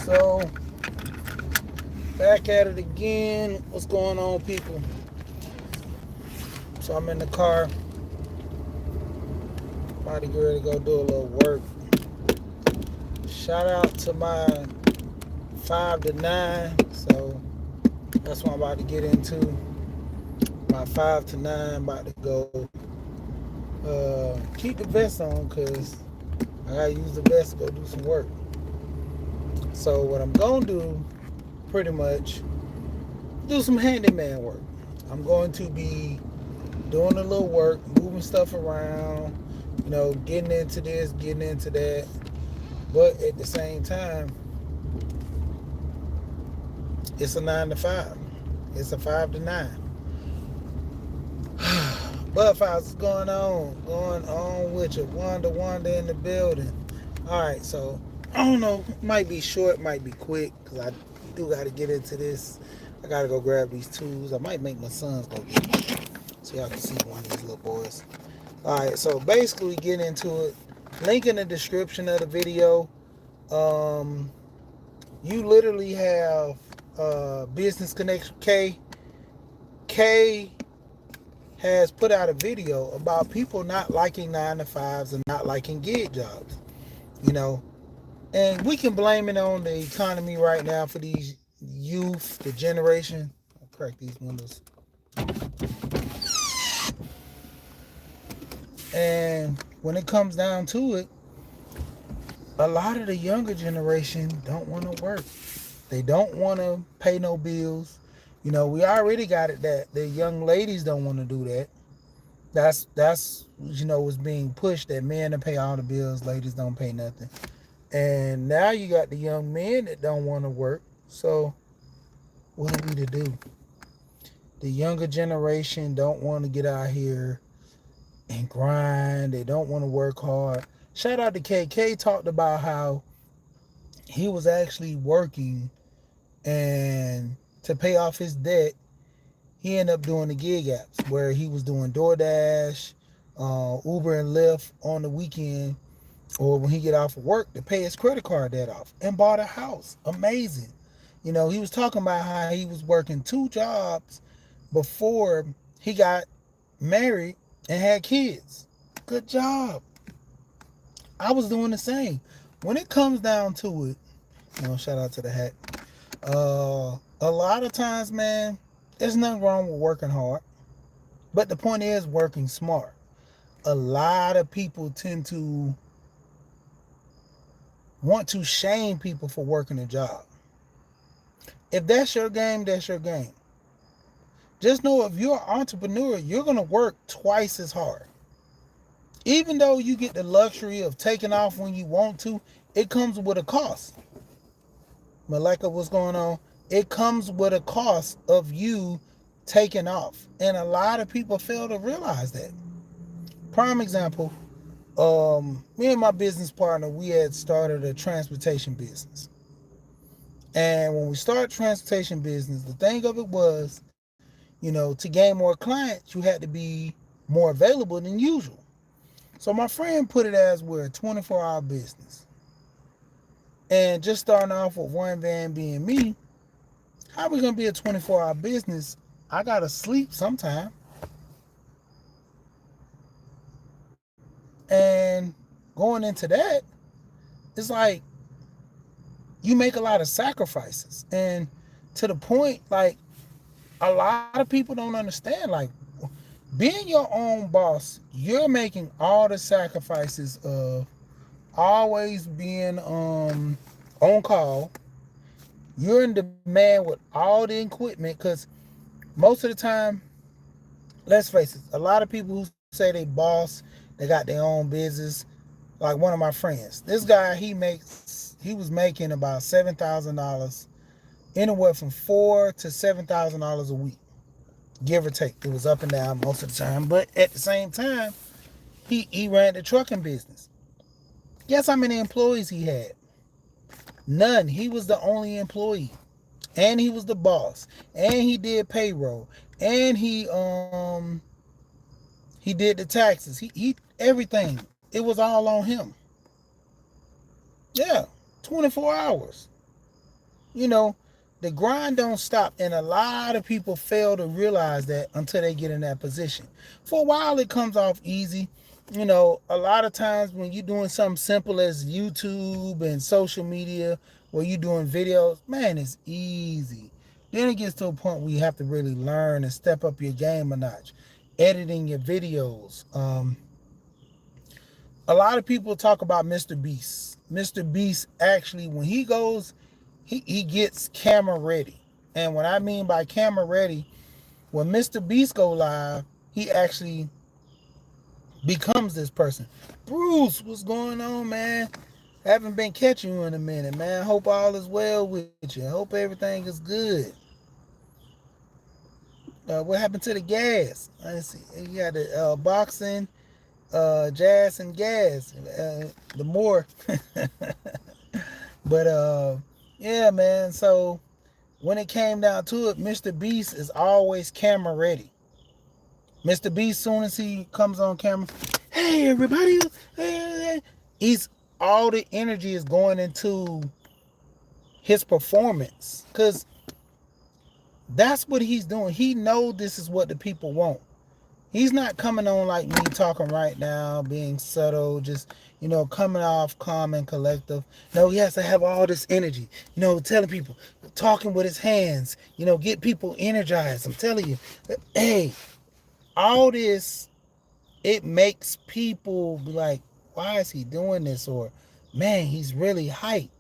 So, back at it again. What's going on, people? So, I'm in the car. About to get ready to go do a little work. Shout out to my 5 to 9. So, that's what I'm about to get into. My 5 to 9. About to go keep the vest on because I got to use the vest to go do some work. So, what I'm going to do, pretty much, do some handyman work. I'm going to be doing a little work, moving stuff around, getting into this, getting into that. But at the same time, it's a 9 to 5. It's a 5 to 9. But what's going on? Going on with you. Wanda in the building. Alright, so I don't know. Might be short, might be quick, because I do got to get into this. I got to go grab these tools. I might make my sons go get them so y'all can see one of these little boys. Alright, so basically get into it. Link in the description of the video. You literally have Business Connection K. K has put out a video about people not liking 9 to 5s and not liking gig jobs. And we can blame it on the economy right now for these youth, the generation. I'll crack these windows. And when it comes down to it, a lot of the younger generation don't want to work. They don't want to pay no bills. We already got it that the young ladies don't want to do that. That's what's being pushed, that men to pay all the bills, ladies don't pay nothing. And now you got the young men that don't want to work. So what are we to do? The younger generation don't want to get out here and grind. They don't want to work hard. Shout out to KK, talked about how he was actually working, and to pay off his debt, he ended up doing the gig apps where he was doing DoorDash, Uber and Lyft on the weekend, or when he get off of work, to pay his credit card debt off, and bought a house. Amazing. He was talking about how he was working 2 jobs before he got married and had kids. Good job. I was doing the same. When it comes down to it, shout out to the hat. A lot of times, man, there's nothing wrong with working hard. But the point is working smart. A lot of people tend to want to shame people for working a job. If that's your game, that's your game. Just know if you're an entrepreneur, you're going to work twice as hard. Even though you get the luxury of taking off when you want to, it comes with a cost. Malika, what's going on? It comes with a cost of you taking off. And a lot of people fail to realize that. Prime example, me and my business partner, we had started a transportation business. And when we started transportation business, the thing of it was, to gain more clients, you had to be more available than usual. So my friend put it as we're a 24-hour business. And just starting off with one van being me, how we going to be a 24-hour business? I got to sleep sometime. And going into that, it's like you make a lot of sacrifices. And to the point, like, a lot of people don't understand, like, being your own boss, you're making all the sacrifices of always being on call. You're in demand with all the equipment, because most of the time, let's face it, a lot of people who say they boss, they got their own business. Like one of my friends, this guy, he was making about $7,000, anywhere from $4,000 to $7,000 a week, give or take. It was up and down most of the time, but at the same time, he ran the trucking business. Guess how many employees he had? None. He was the only employee, and he was the boss, and he did payroll, and he did the taxes. He everything. It was all on him. Yeah, 24 hours. you know, the grind don't stop. And a lot of people fail to realize that until they get in that position. For a while, it comes off easy. You know, a lot of times when you're doing something simple as YouTube and social media, where you're doing videos, man, it's easy. Then it gets to a point where you have to really learn and step up your game a notch. Editing your videos. A lot of people talk about Mr. Beast. Mr. Beast actually, when he goes, he gets camera ready. And what I mean by camera ready, when Mr. Beast go live, he actually becomes this person. Bruce, what's going on, man? Haven't been catching you in a minute, man. Hope all is well with you. Hope everything is good. What happened to the gas? Let's see. You got the boxing, jazz and gas. The more. But yeah, man. So when it came down to it, Mr. Beast is always camera ready. Mr. Beast, soon as he comes on camera, hey everybody, hey. He's all the energy is going into his performance, because that's what he's doing. He knows this is what the people want. He's not coming on like me talking right now, being subtle, just, coming off calm and collective. No, he has to have all this energy, telling people, talking with his hands, get people energized. I'm telling you, hey, all this, it makes people be like, why is he doing this? Or, man, he's really hyped.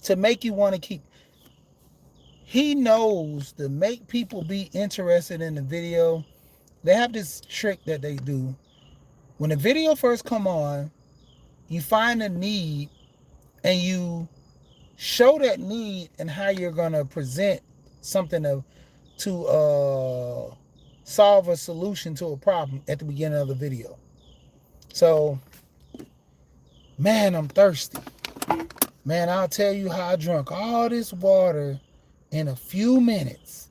To make you want to keep. He knows to make people be interested in the video. They have this trick that they do. When the video first come on, you find a need and you show that need and how you're going to present something to solve a solution to a problem at the beginning of the video. So, man, I'm thirsty. Man, I'll tell you how I drank all this water in a few minutes.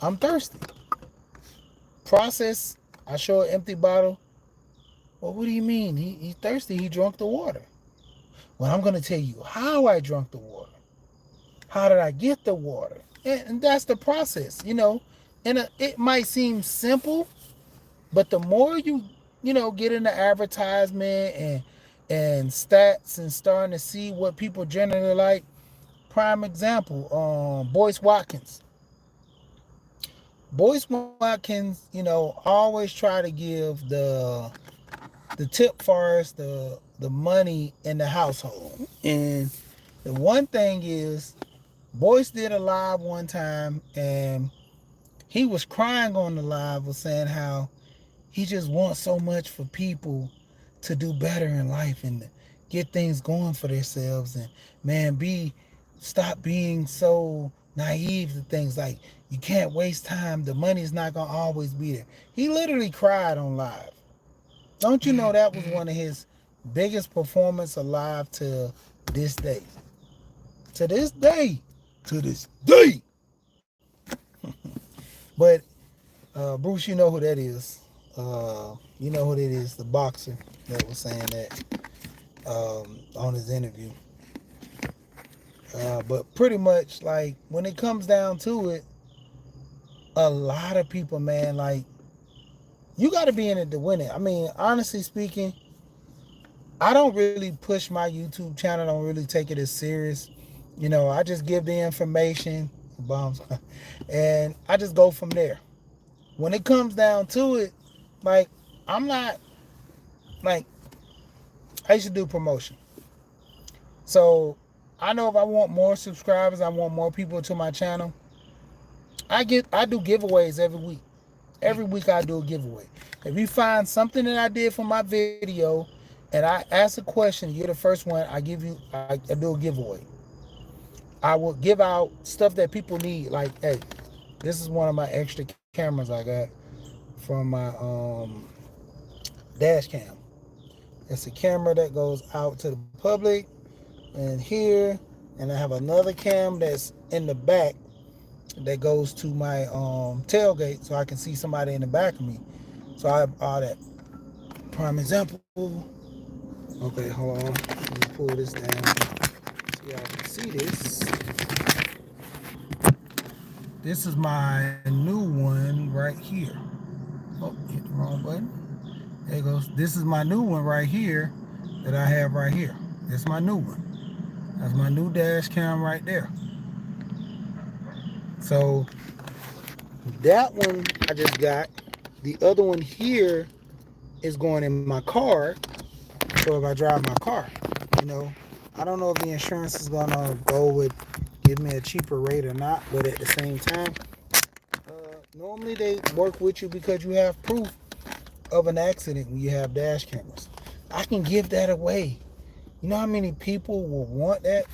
I'm thirsty. Process, I show an empty bottle. Well, what do you mean? He's thirsty. He drank the water. Well, I'm going to tell you how I drank the water. How did I get the water? And that's the process, And it might seem simple, but the more you get into advertisement and stats and starting to see what people generally like. Prime example, Boyce Watkins. Boyce Watkins, always try to give the tip for us, the money in the household. And the one thing is, Boyce did a live one time and he was crying on the live, was saying how he just wants so much for people to do better in life and get things going for themselves. And man, stop being so naive to things like you can't waste time. The money's not going to always be there. He literally cried on live. Don't you know that was one of his biggest performance alive to this day? To this day. To this day. But Bruce, you know who that is. You know who it is, the boxer that was saying that on his interview. But pretty much, like, when it comes down to it, a lot of people, man, like, you got to be in it to win it. I mean, honestly speaking, I don't really push my YouTube channel. I don't really take it as serious. I just give the information, bombs, and I just go from there. When it comes down to it, like, I'm not, like, I used to do promotion. So, I know if I want more subscribers, I want more people to my channel, I do giveaways every week. Every week I do a giveaway. If you find something that I did for my video and I ask a question, you're the first one, I do a giveaway. I will give out stuff that people need. Like, hey, this is one of my extra cameras I got from my dash cam. It's a camera that goes out to the public and here, and I have another cam that's in the back that goes to my tailgate so I can see somebody in the back of me. So I have all that. Prime example. Okay, hold on. Let me pull this down so Y'all can see this. This is my new one right here. Oh, hit the wrong button. There it goes. This is my new one right here that I have right here. That's my new one. That's my new dash cam right there. So that one I just got. The other one here is going in my car. So if I drive my car, you know, I don't know if the insurance is gonna go with give me a cheaper rate or not, but at the same time, normally they work with you because you have proof of an accident when you have dash cameras. I can give that away. You know how many people will want that?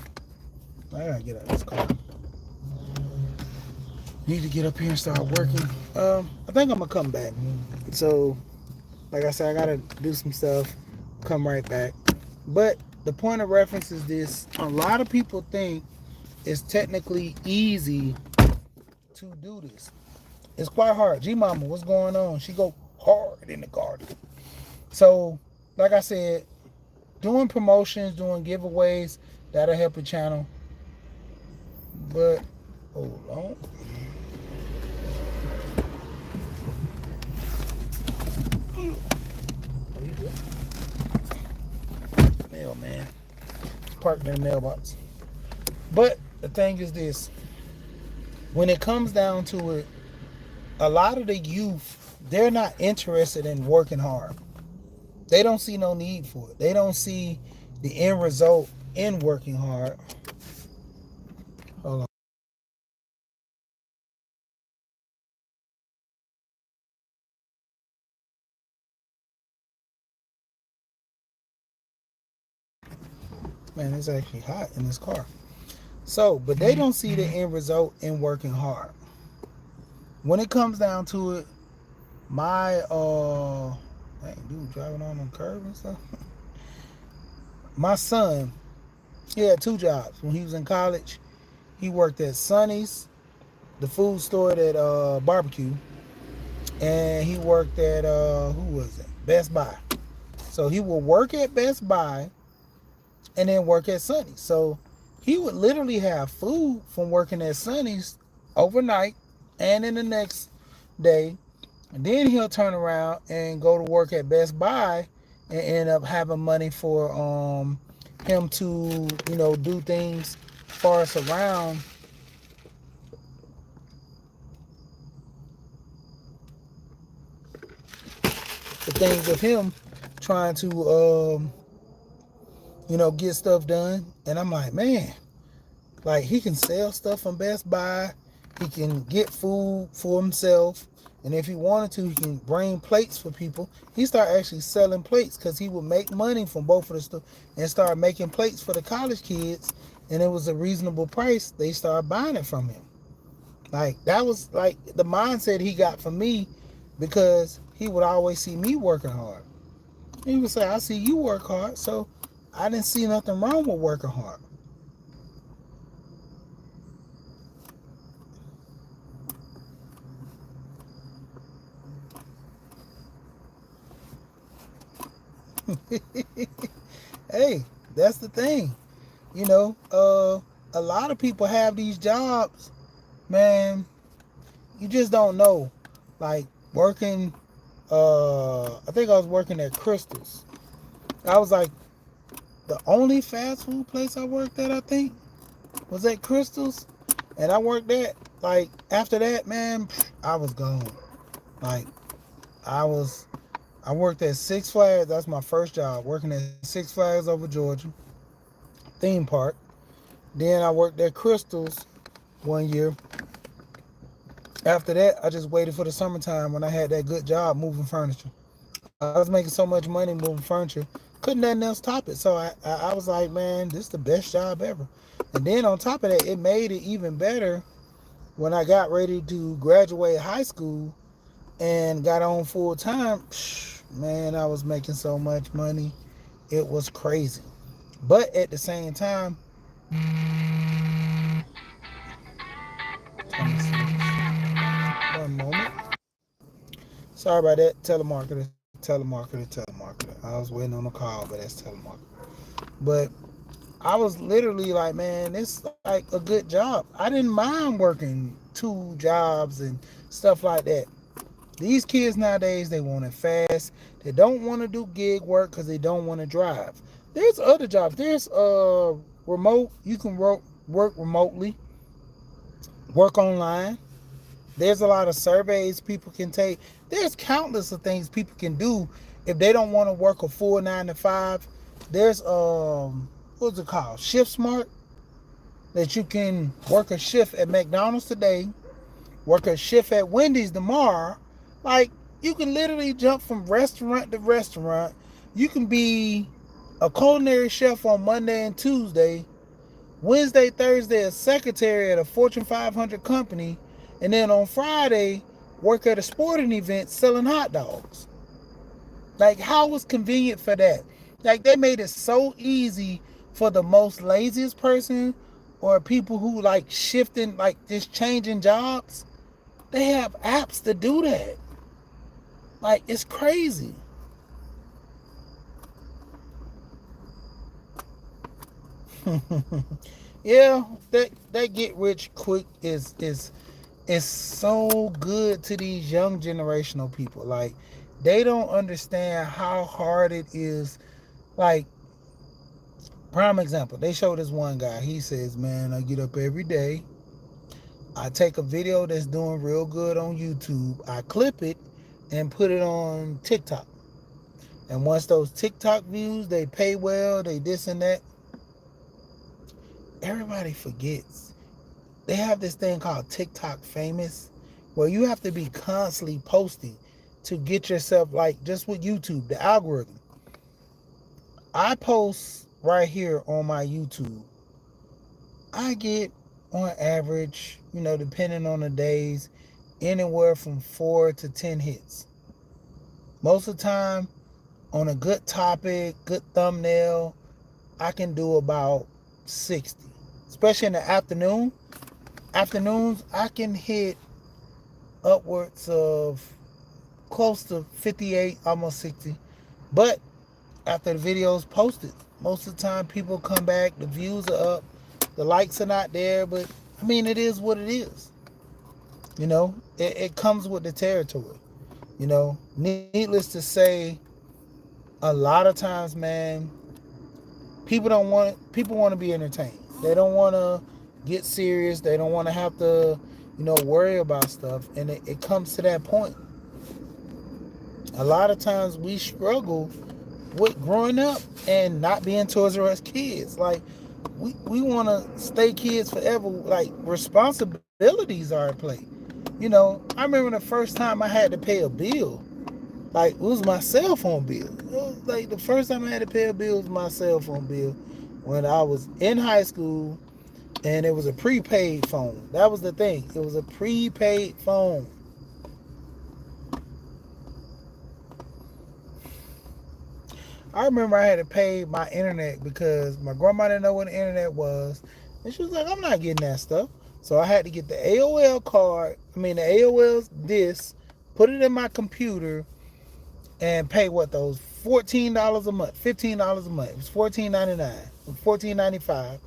I gotta get out of this car. Need to get up here and start working. I think I'm gonna come back. So, like I said, I gotta do some stuff. Come right back. But the point of reference is this: a lot of people think it's technically easy to do this. It's quite hard. G Mama, what's going on? She go hard in the garden. So, like I said, doing promotions, doing giveaways, that'll help the channel. But hold on. Mailman. Parked in the mailbox. But the thing is this: when it comes down to it, a lot of the youth, they're not interested in working hard. They don't see no need for it. They don't see the end result in working hard. Hold on. Man, it's actually hot in this car. So, but they don't see the end result in working hard. When it comes down to it, my dang dude driving on the curb and stuff. My son, he had two jobs. When he was in college, he worked at Sonny's, the food store at barbecue, and he worked at who was it? Best Buy. So he would work at Best Buy and then work at Sonny's. So he would literally have food from working at Sonny's overnight and in the next day. And then he'll turn around and go to work at Best Buy and end up having money for him to, do things for us around the things of him trying to get stuff done. And I'm like, man, like he can sell stuff from Best Buy. He can get food for himself. And if he wanted to, he can bring plates for people. He started actually selling plates because he would make money from both of the stuff and start making plates for the college kids. And it was a reasonable price. They started buying it from him. Like that was like the mindset he got from me because he would always see me working hard. He would say, I see you work hard. So I didn't see nothing wrong with working hard. Hey, that's the thing. A lot of people have these jobs, man. You just don't know. Like working, I think I was working at Crystals. I was like, the only fast food place I worked at, I think, was at Crystals. And I worked at, like, after that, man, I was gone. Like, I worked at Six Flags. That's my first job, working at Six Flags over Georgia theme park. Then I worked at Crystals 1 year. After that, I just waited for the summertime when I had that good job moving furniture. I was making so much money moving furniture, couldn't nothing else top it. So I was like, man, this is the best job ever. And then on top of that, it made it even better when I got ready to graduate high school and got on full time. Man, I was making so much money. It was crazy. But at the same time, 26. One moment. Sorry about that. Telemarketer. I was waiting on a call, but that's telemarketer. But I was literally like, man, it's like a good job. I didn't mind working 2 jobs and stuff like that. These kids nowadays, they want it fast. They don't want to do gig work because they don't want to drive. There's other jobs. There's remote. You can work remotely, work online. There's a lot of surveys people can take. There's countless of things people can do if they don't want to work a full 9 to 5. There's what's it called? Shift Smart, that you can work a shift at McDonald's today, work a shift at Wendy's tomorrow. Like, you can literally jump from restaurant to restaurant. You can be a culinary chef on Monday and Tuesday. Wednesday, Thursday, a secretary at a Fortune 500 company. And then on Friday, work at a sporting event selling hot dogs. Like, how was convenient for that? Like, they made it so easy for the most laziest person or people who like shifting, like just changing jobs. They have apps to do that. Like, it's crazy. Yeah, that get rich quick is so good to these young generational people. Like, they don't understand how hard it is. Like, prime example, they show this one guy. He says, man, I get up every day. I take a video that's doing real good on YouTube. I clip it and put it on TikTok. And once those TikTok views, they pay well, they this and that, everybody forgets. They have this thing called TikTok famous, where you have to be constantly posting to get yourself, like just with YouTube, the algorithm. I post right here on my YouTube. I get on average, depending on the days, anywhere from 4 to 10 hits. Most of the time, on a good topic, good thumbnail, I can do about 60. Especially in the afternoons, I can hit upwards of close to 58, almost 60. But after the video's posted, most of the time people come back, the views are up, the likes are not there, but I mean, it is what it is. It comes with the territory. Needless to say, a lot of times, man, people want to be entertained. They don't want to get serious. They don't want to have to, worry about stuff. And it comes to that point. A lot of times we struggle with growing up and not being Toys R Us kids. Like, we want to stay kids forever. Like, responsibilities are at play. I remember the first time I had to pay a bill. Like, it was my cell phone bill. It was like the first time I had to pay a bill was my cell phone bill when I was in high school, and it was a prepaid phone. That was the thing. It was a prepaid phone. I remember I had to pay my internet because my grandma didn't know what the internet was. And she was like, I'm not getting that stuff. So I had to get the AOL card, the AOL disc, put it in my computer, and pay those $14 a month, $15 a month. It was $14.99, $14.95.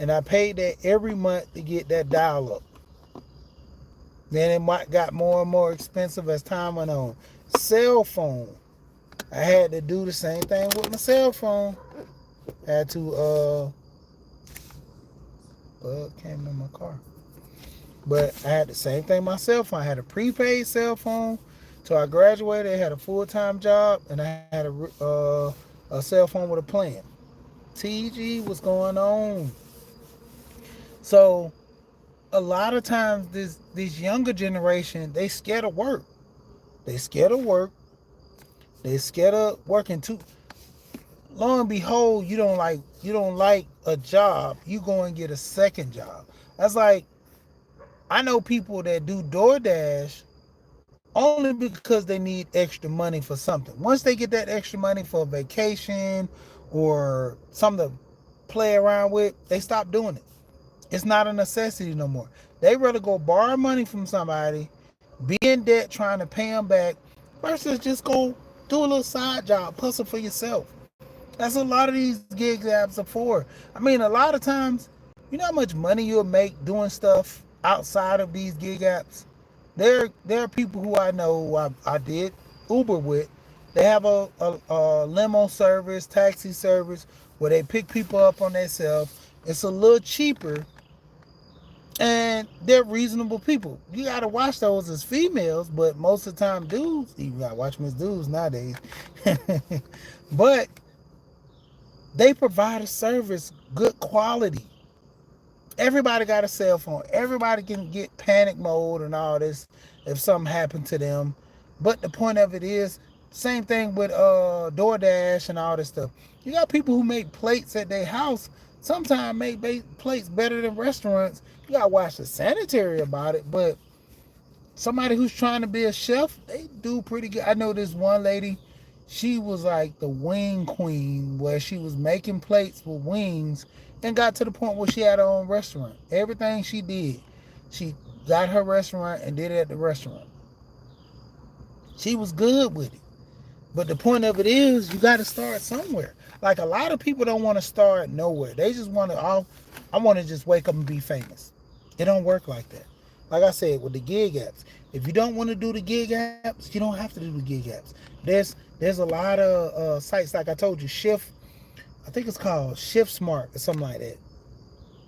And I paid that every month to get that dial up. Then it got more and more expensive as time went on. Cell phone. I had to do the same thing with my cell phone. I had to came in my car. But I had the same thing with my cell phone. I had a prepaid cell phone till I graduated. I had a full-time job, and I had a cell phone with a plan. TG, what's going on? So a lot of times this younger generation, they scared of work. They scared of work. They scared of working too. Lo and behold, you don't like a job, you go and get a second job. That's like, I know people that do DoorDash only because they need extra money for something. Once they get that extra money for a vacation or something to play around with, they stop doing it. It's not a necessity no more. They rather go borrow money from somebody, be in debt trying to pay them back, versus just go do a little side job, hustle for yourself. That's a lot of these gig apps are for. I mean, a lot of times, you know how much money you'll make doing stuff outside of these gig apps? There are people who I know who I did Uber with. They have a limo service, taxi service where they pick people up on themselves. It's a little cheaper and they're reasonable people. You gotta watch those as females, but most of the time dudes, you gotta watch them as dudes nowadays. But they provide a service, good quality. Everybody got a cell phone. Everybody can get panic mode and all this if something happened to them. But the point of it is, same thing with DoorDash and all this stuff. You got people who make plates at their house. Sometimes make plates better than restaurants. You gotta watch the sanitary about it. But somebody who's trying to be a chef, they do pretty good. I know this one lady, she was like the wing queen, where she was making plates with wings and got to the point where she had her own restaurant. Everything she did, she got her restaurant and did it at the restaurant. She was good with it. But the point of it is, you got to start somewhere. Like a lot of people don't want to start nowhere. They just want to, I want to just wake up and be famous. It don't work like that. Like I said, with the gig apps, if you don't want to do the gig apps, you don't have to do the gig apps. There's a lot of sites, like I told you, Shift, I think it's called Shift Smart or something like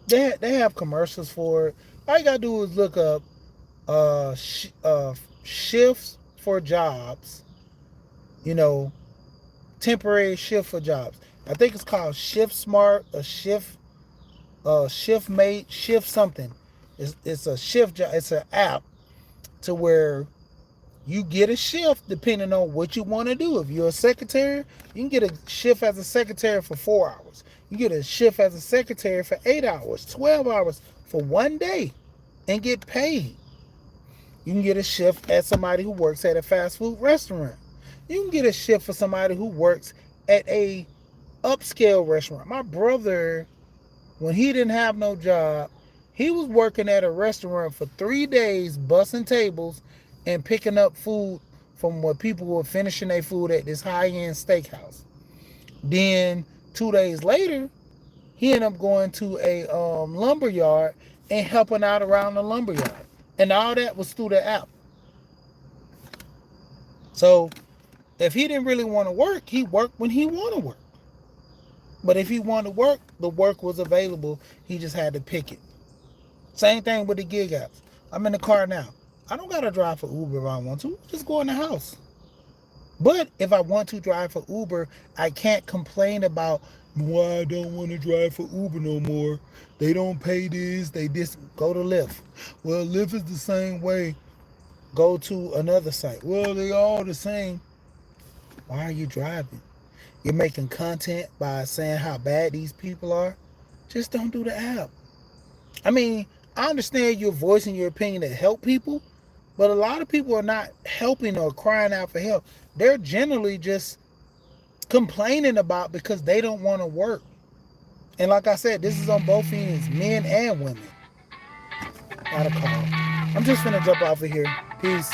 that. They have commercials for it. All you gotta do is look up shifts for jobs, you know, temporary shift for jobs. I think it's called Shift Smart or Shift Mate, Shift something. It's a shift job. It's an app to where you get a shift depending on what you want to do. If you're a secretary, you can get a shift as a secretary for 4 hours. You get a shift as a secretary for 8 hours, 12 hours for one day and get paid. You can get a shift as somebody who works at a fast food restaurant. You can get a shift for somebody who works at a upscale restaurant. My brother, when he didn't have no job, he was working at a restaurant for 3 days, bussing tables and picking up food from where people were finishing their food at this high-end steakhouse. Then 2 days later, he ended up going to a lumber yard and helping out around the lumber yard. And all that was through the app. So if he didn't really want to work, he worked when he wanted to work. But if he wanted to work, the work was available. He just had to pick it. Same thing with the gig apps. I'm in the car now. I don't got to drive for Uber if I want to. Just go in the house. But if I want to drive for Uber, I can't complain about why I don't want to drive for Uber no more. They don't pay this. They just go to Lyft. Well, Lyft is the same way. Go to another site. Well, they all the same. Why are you driving? You're making content by saying how bad these people are. Just don't do the app. I mean, I understand you're voicing your opinion to help people, but a lot of people are not helping or crying out for help. They're generally just complaining about because they don't want to work. And like I said, this is on both ends, men and women. Got a call. I'm just gonna jump off of here. Peace.